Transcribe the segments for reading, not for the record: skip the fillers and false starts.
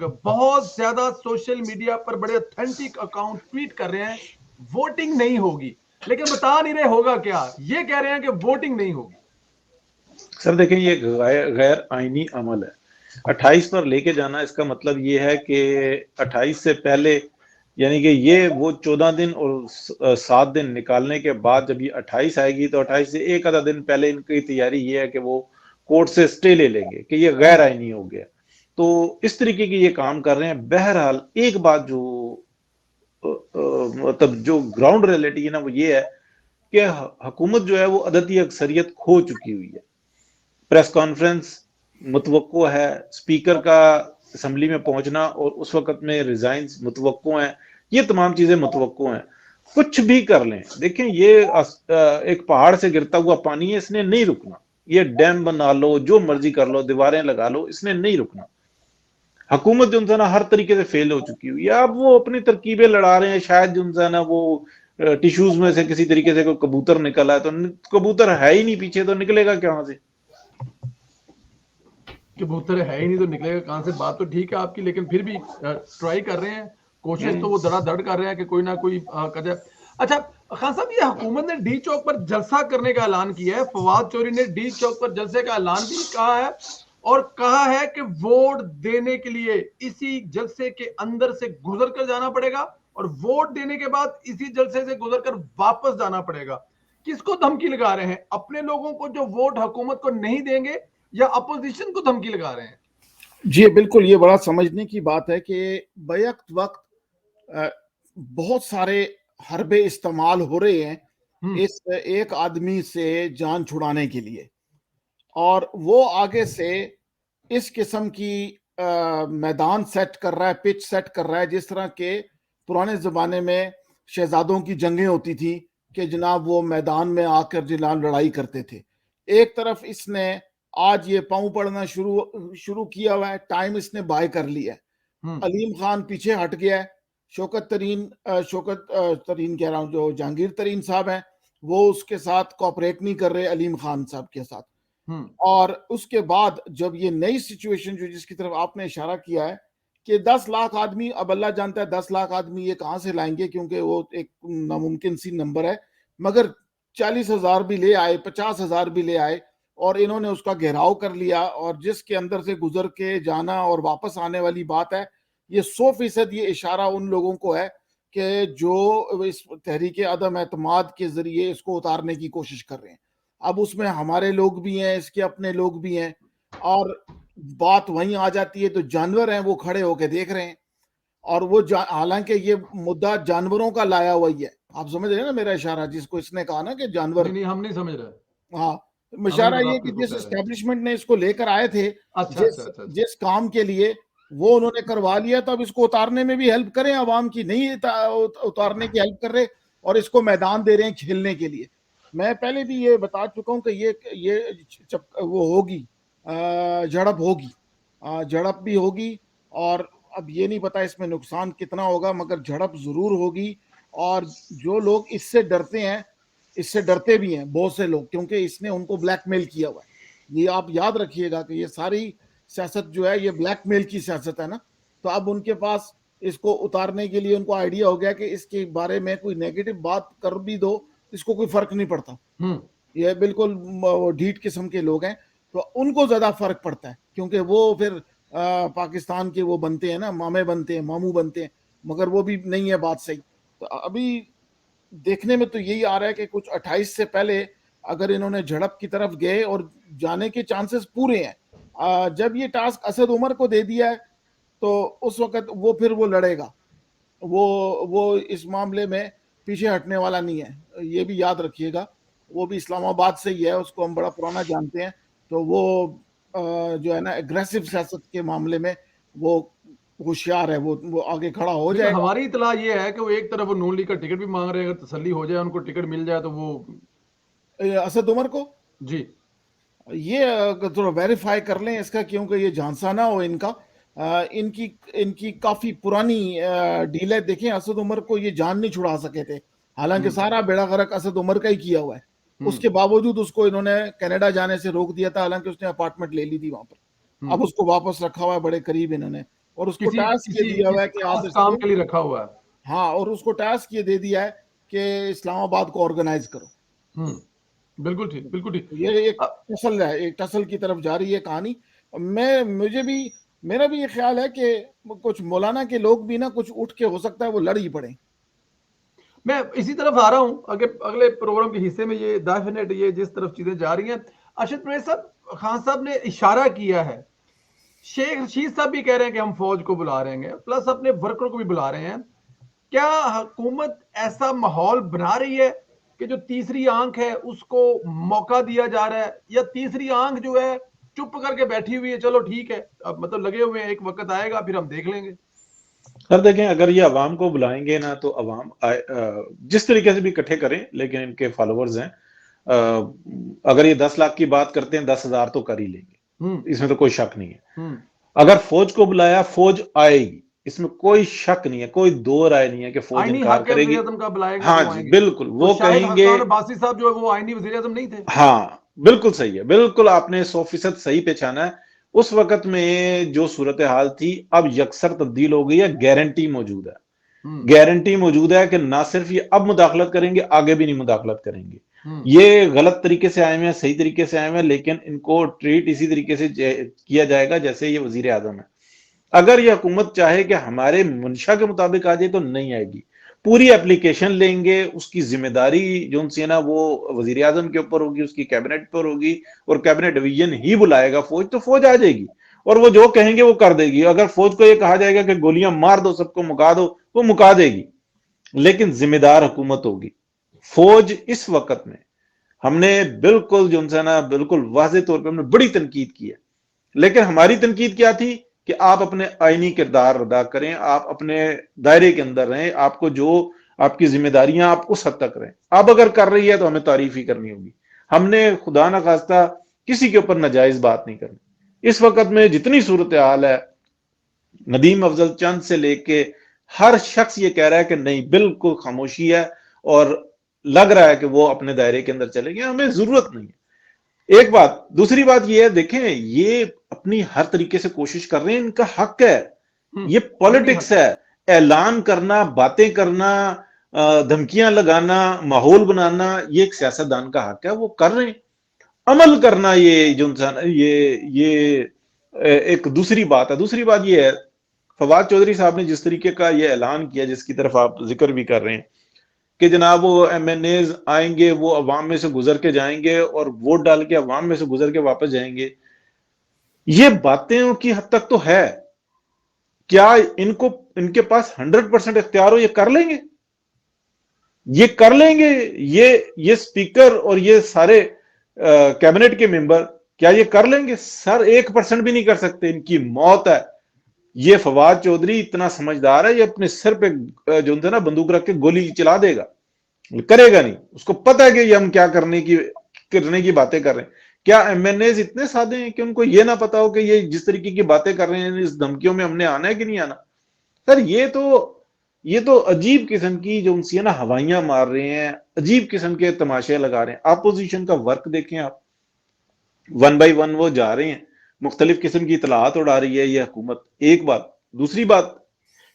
बहुत ज्यादा social media पर बड़े ऑथेंटिक अकाउंट ट्वीट कर रहे हैं वोटिंग नहीं होगी, लेकिन बता नहीं रहे होगा क्या। ये कह रहे हैं कि वोटिंग नहीं होगी। सर देखें, ये गैर आईनी अमल है। 28 पर लेके जाना, इसका मतलब ये है कि 28 से पहले, यानी कि ये वो 14 दिन और 7 दिन निकालने के बाद जब ये 28 आएगी, तो 28 से एक आधा दिन पहले इनकी तैयारी ये है कि वो कोर्ट से स्टे ले लेंगे कि ये गैर आईनी हो गया। तो इस तरीके की ये काम कर रहे हैं। बहरहाल एक बात जो मतलब जो ग्राउंड रियलिटी है ना, वो ये है कि हुकूमत जो है वो अददी अक्सरियत खो चुकी हुई है। प्रेस कॉन्फ्रेंस मुतवक्को है, स्पीकर का असम्बली में पहुंचना और उस वक्त में रिजाइन मुतवक्को हैं, ये तमाम चीजें मुतवक्को हैं। कुछ भी कर लें, देखें ये एक पहाड़ से गिरता हुआ पानी है, इसने नहीं रुकना। ये डैम बना लो, जो मर्जी कर लो, दीवारें लगा लो, इसने नहीं रुकना। हुकूमत जो है ना हर तरीके से फेल हो चुकी हुई है। अब वो अपनी तरकीबें लड़ा रहे हैं, शायद जो है ना वो टिश्यूज में से किसी तरीके से कोई कबूतर निकला है, तो कबूतर है ही नहीं पीछे, तो निकलेगा कहां से? कबूतर है ही नहीं तो निकलेगा कहां से। बात तो ठीक है आपकी, लेकिन फिर भी ट्राई कर रहे हैं, कोशिश तो वो धड़ाधड़ कर रहे हैं कि कोई ना कोई कर जाए। अच्छा खान साहब, ये हुकूमत ने डी चौक पर जलसा करने का ऐलान किया है। फवाद चौधरी ने डी चौक पर जलसे का ऐलान भी कहा है और कहा है कि वोट देने के लिए इसी जलसे के अंदर से गुजर कर जाना पड़ेगा और वोट देने के बाद इसी जलसे से गुजर कर वापस जाना पड़ेगा। किसको धमकी लगा रहे हैं? अपने लोगों को जो वोट हुकूमत को नहीं देंगे या अपोजिशन को धमकी लगा रहे हैं? जी बिल्कुल, ये बड़ा समझने की बात है कि बैक वक्त बहुत सारे हरबे इस्तेमाल हो रहे हैं इस एक आदमी से जान छुड़ाने के लिए, और वो आगे से इस किस्म की मैदान सेट कर रहा है, पिच सेट कर रहा है, जिस तरह के पुराने जमाने में शहजादों की जंगें होती थी कि जनाब वो मैदान में आकर जनाब लड़ाई करते थे। एक तरफ इसने आज ये पांव पड़ना शुरू किया हुआ है, टाइम इसने बाय कर लिया है। अलीम खान पीछे हट गया है, शौकत तरीन कह रहा हूँ, जो जहांगीर तरीन साहब हैं, वो उसके साथ कोऑपरेट नहीं कर रहे अलीम खान साहब के साथ। और उसके बाद जब ये नई सिचुएशन जो जिसकी तरफ आपने इशारा किया है कि 10 लाख आदमी, अब अल्लाह जानता है 10 लाख आदमी ये कहां से लाएंगे, क्योंकि वो एक नामुमकिन सी नंबर है, मगर 40,000 भी ले आए, 50,000 भी ले आए और इन्होंने उसका घेराव कर लिया, और जिसके अंदर से गुजर के जाना और वापस आने वाली बात है, ये 100% ये इशारा उन लोगों को है कि जो इस तहरीक अदम एतमाद के जरिए इसको उतारने की कोशिश कर रहे हैं। अब उसमें हमारे लोग भी हैं, इसके अपने लोग भी हैं, और बात वहीं आ जाती है तो जानवर हैं वो खड़े होके देख रहे हैं, और वो हालांकि ये मुद्दा जानवरों का लाया हुआ ही है। आप समझ रहे हैं ना मेरा इशारा, जिसको इसने कहा ना कि जानवर। नहीं, हम नहीं समझ रहे। हाँ, इशारा ये कि जिस एस्टेब्लिशमेंट ने इसको लेकर आए थे, जिस काम के लिए, वो उन्होंने करवा लिया, तो अब इसको उतारने में भी हेल्प करें। आवाम की नहीं उतारने की हेल्प कर रहे और इसको मैदान दे रहे हैं खेलने के लिए। मैं पहले भी ये बता चुका हूं कि ये वो होगी, झड़प होगी, झड़प भी होगी, और अब ये नहीं पता इसमें नुकसान कितना होगा, मगर झड़प जरूर होगी। और जो लोग इससे डरते हैं, इससे डरते भी हैं बहुत से लोग, क्योंकि इसने उनको ब्लैकमेल किया हुआ है। ये आप याद रखिएगा कि ये सारी सियासत जो है ये ब्लैकमेल की सियासत है ना। तो अब उनके पास इसको उतारने के लिए उनको आइडिया हो गया कि इसके बारे में कोई नेगेटिव बात कर भी दो, इसको कोई फर्क नहीं पड़ता। ये बिल्कुल ढीठ किस्म के लोग हैं, तो उनको ज्यादा फर्क पड़ता है, क्योंकि वो फिर पाकिस्तान के वो बनते हैं ना, मामे बनते हैं, मामू बनते हैं, मगर वो भी नहीं है बात सही। तो अभी देखने में तो यही आ रहा है कि कुछ 28 से पहले अगर इन्होंने झड़प की तरफ गए, और जाने के चांसेस पूरे हैं। जब ये टास्क असद उमर को दे दिया है, तो उस वक्त वो फिर वो लड़ेगा, वो इस मामले में पीछे हटने वाला नहीं है, ये भी याद रखिएगा। वो भी इस्लामाबाद से ही है, उसको हम बड़ा पुराना जानते हैं, तो वो जो है ना एग्रेसिव सियासत के मामले में वो होशियार है, वो आगे खड़ा हो जाएगा। हमारी इतला ये है कि वो एक तरफ वो नून लीग का टिकट भी मांग रहे हैं, अगर तसल्ली हो जाए, उनको टिकट मिल जाए तो वो असद उमर को जी ये थोड़ा वेरीफाई कर लें इसका, क्योंकि ये झांसा ना हो इनका। इनकी काफी पुरानी डील है। देखें, असद उमर को ये जान नहीं छुड़ा सके थे, हालांकि सारा बेड़ा गर्क असद उमर का ही किया हुआ है। उसके बावजूद उसको इन्होंने कनाडा जाने से रोक दिया था, हालांकि उसने अपार्टमेंट ले ली थी वहां पर। अब उसको वापस रखा हुआ है बड़े करीब इन्होंने, और उसको किसी टास्क ये किसी दिया हुआ है किसी कि खास आप काम इसको, के लिए रखा हुआ है। हाँ, और उसको टास्क ये दे दिया है कि इस्लामाबाद को ऑर्गेनाइज करो। बिल्कुल ठीक, बिल्कुल ठीक। तो ये एक टसल है, एक टसल की तरफ जा रही है कहानी। मेरा भी ये ख्याल है कि कुछ मौलाना के लोग भी ना कुछ उठ के, हो सकता है वो लड़ ही पड़े। मैं इसी तरफ आ रहा हूं, अगले प्रोग्राम के हिस्से में ये डेफिनेट ये जिस तरफ चीजें जा रही हैं। अर्शद परवेज साहब, खान साहब ने इशारा किया है, शेख रशीद साहब भी कह रहे हैं कि हम फौज को बुला रहे हैं, प्लस अपने वर्करों को भी बुला रहे हैं। क्या हुकूमत ऐसा माहौल बना रही है कि जो तीसरी आंख है उसको मौका दिया जा रहा है, या तीसरी आंख जो है चुप करके बैठी हुई है, चलो ठीक है अब मतलब लगे हुए हैं, एक वक्त आएगा फिर हम देख लेंगे? सर देखें, अगर ये अवाम को बुलाएंगे ना तो अवाम जिस तरीके से भी इकट्ठे करें, लेकिन इनके फॉलोअर्स हैं, अगर ये 10 लाख की बात करते हैं, 10,000 तो कर ही लेंगे, इसमें तो कोई शक नहीं है। अगर फौज को बुलाया, फौज आएगी, इसमें कोई शक नहीं है, कोई दो राय नहीं है कि फौज आईनी इनकार हक है करेगी। वज़ीर आज़म का, बुलाएगा हाँ वो जी, आएंगे। बिल्कुल, तो वो शाहिद कहेंगे। हसन अब्बासी साहब जो है वो आईनी वज़ीर आज़म नहीं थे। हाँ, बिल्कुल सही है, बिल्कुल आपने 100% सही पहचाना है। उस वक्त में जो सूरत हाल थी, अब यकसर तब्दील हो गई है, गारंटी मौजूद है। गारंटी मौजूद है कि ना सिर्फ ये अब मुदाखलत करेंगे, आगे भी नहीं मुदाखलत करेंगे। ये गलत तरीके से आए हुए हैं, सही तरीके से आए हुए हैं, लेकिन इनको ट्रीट इसी तरीके से किया जाएगा जैसे ये वजीर आजम है। अगर ये हुकूमत चाहे कि हमारे मंशा के मुताबिक आ जाए तो नहीं आएगी। पूरी एप्लीकेशन लेंगे, उसकी जिम्मेदारी जो उनसे है ना वो वजीर आजम के ऊपर होगी, उसकी कैबिनेट पर होगी, और कैबिनेट डिवीजन ही बुलाएगा फौज, तो फौज आ जाएगी और वो जो कहेंगे वो कर देगी। अगर फौज को ये कहा जाएगा कि गोलियां मार दो, सबको मुका दो, वो मुका देगी, लेकिन जिम्मेदार हुकूमत होगी। फौज इस वक्त में हमने बिल्कुल जो है ना बिल्कुल वाज़ेह तौर पर हमने बड़ी तनकीद की है, लेकिन हमारी तनकीद क्या थी कि आप अपने आईनी किरदार अदा करें, आप अपने दायरे के अंदर रहें, आपको जो आपकी जिम्मेदारियां आप उस हद तक रहें। आप अगर कर रही है तो हमें तारीफ ही करनी होगी, हमने खुदा ना खास्ता किसी के ऊपर नाजायज बात नहीं करनी। इस वक्त में जितनी सूरत हाल है, नदीम अफजल चंद से लेके हर शख्स ये कह रहा है कि नहीं, बिल्कुल खामोशी है और लग रहा है कि वो अपने दायरे के अंदर चलेंगे, हमें जरूरत नहीं है। एक बात, दूसरी बात ये है, देखें ये अपनी हर तरीके से कोशिश कर रहे हैं, इनका हक है, ये पॉलिटिक्स है। ऐलान करना, बातें करना, धमकियां लगाना, माहौल बनाना, ये एक सियासतदान का हक है, वो कर रहे हैं। अमल करना ये जो ये एक दूसरी बात है। दूसरी बात ये है, फवाद चौधरी साहब ने जिस तरीके का ये ऐलान किया, जिसकी तरफ आप जिक्र भी कर रहे हैं कि जनाब वो एमएनएज आएंगे, वो अवाम में से गुजर के जाएंगे और वोट डाल के अवाम में से गुजर के वापस जाएंगे, ये बातें की हद तक तो है। क्या इनको, इनके पास 100% इख्तियार हो, ये कर लेंगे? ये कर लेंगे? ये स्पीकर और ये सारे कैबिनेट के मेंबर क्या ये कर लेंगे? सर 1% भी नहीं कर सकते, इनकी मौत है। ये फवाद चौधरी इतना समझदार है, ये अपने सिर पे जो है ना बंदूक रख के गोली चला देगा, करेगा नहीं। उसको पता है कि ये हम क्या करने की बातें कर रहे हैं। क्या एमएनएज इतने सादे हैं कि उनको ये ना पता हो कि ये जिस तरीके की बातें कर रहे हैं, इस धमकियों में हमने आना है कि नहीं आना? सर ये तो अजीब किस्म की जो उनसे ना हवाइयां मार रहे हैं, अजीब किस्म के तमाशे लगा रहे हैं। अपोजिशन का वर्क देखें आप, 1 बाय 1 वो जा रहे हैं, मुख्तलिफ किस्म की इतलात उड़ा रही है ये हुकूमत। एक बात, दूसरी बात,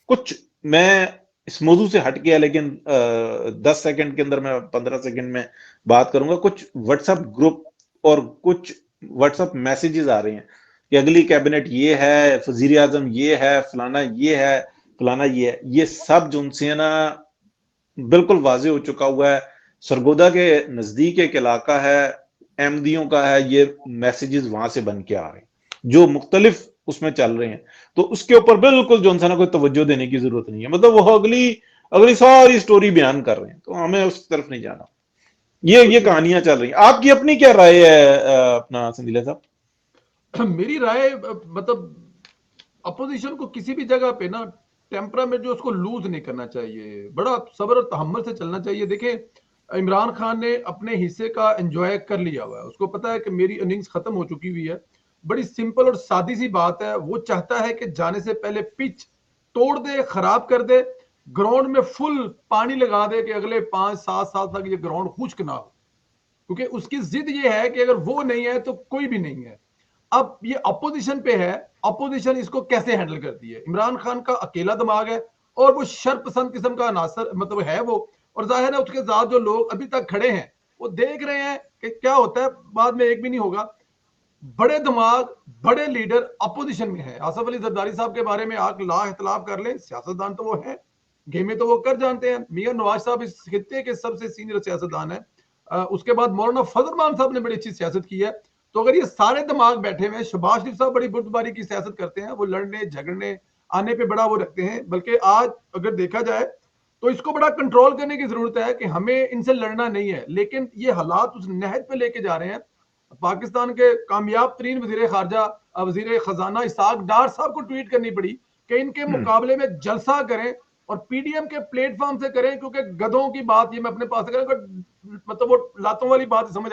कुछ मैं इस मौजू से हट गया, लेकिन 10 सेकंड के अंदर मैं 15 सेकंड में बात करूंगा। कुछ व्हाट्सएप ग्रुप और कुछ व्हाट्सएप मैसेजेस आ रहे हैं कि अगली कैबिनेट ये है, वजीर आजम ये है, फलाना ये है, फलाना ये है। ये सब जो उनसे ना बिल्कुल वाजे हो चुका हुआ है। सरगोदा के नजदीक एक इलाका है, अहमदियों का है, ये मैसेजेस वहां से बन के आ रहे हैं जो मुख्तलिफ उसमें चल रहे हैं। तो उसके ऊपर बिल्कुल जो ना कोई तवज्जो देने की जरूरत नहीं है, मतलब वो अगली सारी स्टोरी बयान कर रहे हैं, तो हमें उस तरफ नहीं जाना। ये कहानियां चल रही हैं। आपकी अपनी क्या राय है अपना संदीला साहब? मेरी राय मतलब अपोजिशन को किसी भी जगह पे ना टेम्परामेंट जो उसको लूज नहीं करना चाहिए, बड़ा सब्र और तहम्मुल से चलना चाहिए। देखिए इमरान खान ने अपने हिस्से का एंजॉय कर लिया हुआ है, उसको पता है कि मेरी इनिंग्स खत्म हो चुकी हुई है। बड़ी सिंपल और सादी सी बात है, वो चाहता है कि जाने से पहले पिच तोड़ दे, खराब कर दे, ग्राउंड में फुल पानी लगा दे कि अगले 5-7 साल तक ये ग्राउंड खुश्क ना हो, क्योंकि उसकी जिद ये है कि अगर वो नहीं है तो कोई भी नहीं है। अब ये अपोजिशन पे है, अपोजिशन इसको कैसे हैंडल करती है। इमरान खान का अकेला दिमाग है और वो शरपसंद किस्म का अनासर मतलब है वो, और जाहिर है उसके साथ जो लोग अभी तक खड़े हैं वो देख रहे हैं कि क्या होता है, बाद में एक भी नहीं होगा। बड़े दिमाग, बड़े लीडर अपोजिशन में है। आसफ अली जरदारी साहब के बारे में आप ला इख्तलाफ कर लें, सियासतदान तो वो है, गेमें तो वो कर जानते हैं। मियां नवाज साहब इस खित्ते के सबसे सीनियर सियासतदान है। उसके बाद मौलाना फजल रहमान साहब ने बड़ी अच्छी सियासत की है। तो अगर ये सारे दिमाग बैठे हुए हैं, शहबाज शरीफ साहब बड़ी बुर्दबारी की सियासत करते हैं, वो लड़ने झगड़ने आने पे बड़ा वो रखते हैं। बल्कि आज अगर देखा जाए तो इसको बड़ा कंट्रोल करने की जरूरत है कि हमें इनसे लड़ना नहीं है, लेकिन ये हालात उस नहज पे लेके जा रहे हैं। पाकिस्तान के कामयाब तरीन वजीर खारजा वजीर खजाना इसहाक डार साहब को ट्वीट करनी पड़ी कि इनके मुकाबले में जलसा करें और पीडीएम के प्लेटफॉर्म से करें, क्योंकि गधों की बात ये मैं अपने पास करें, मतलब वो लातों वाली बात समझ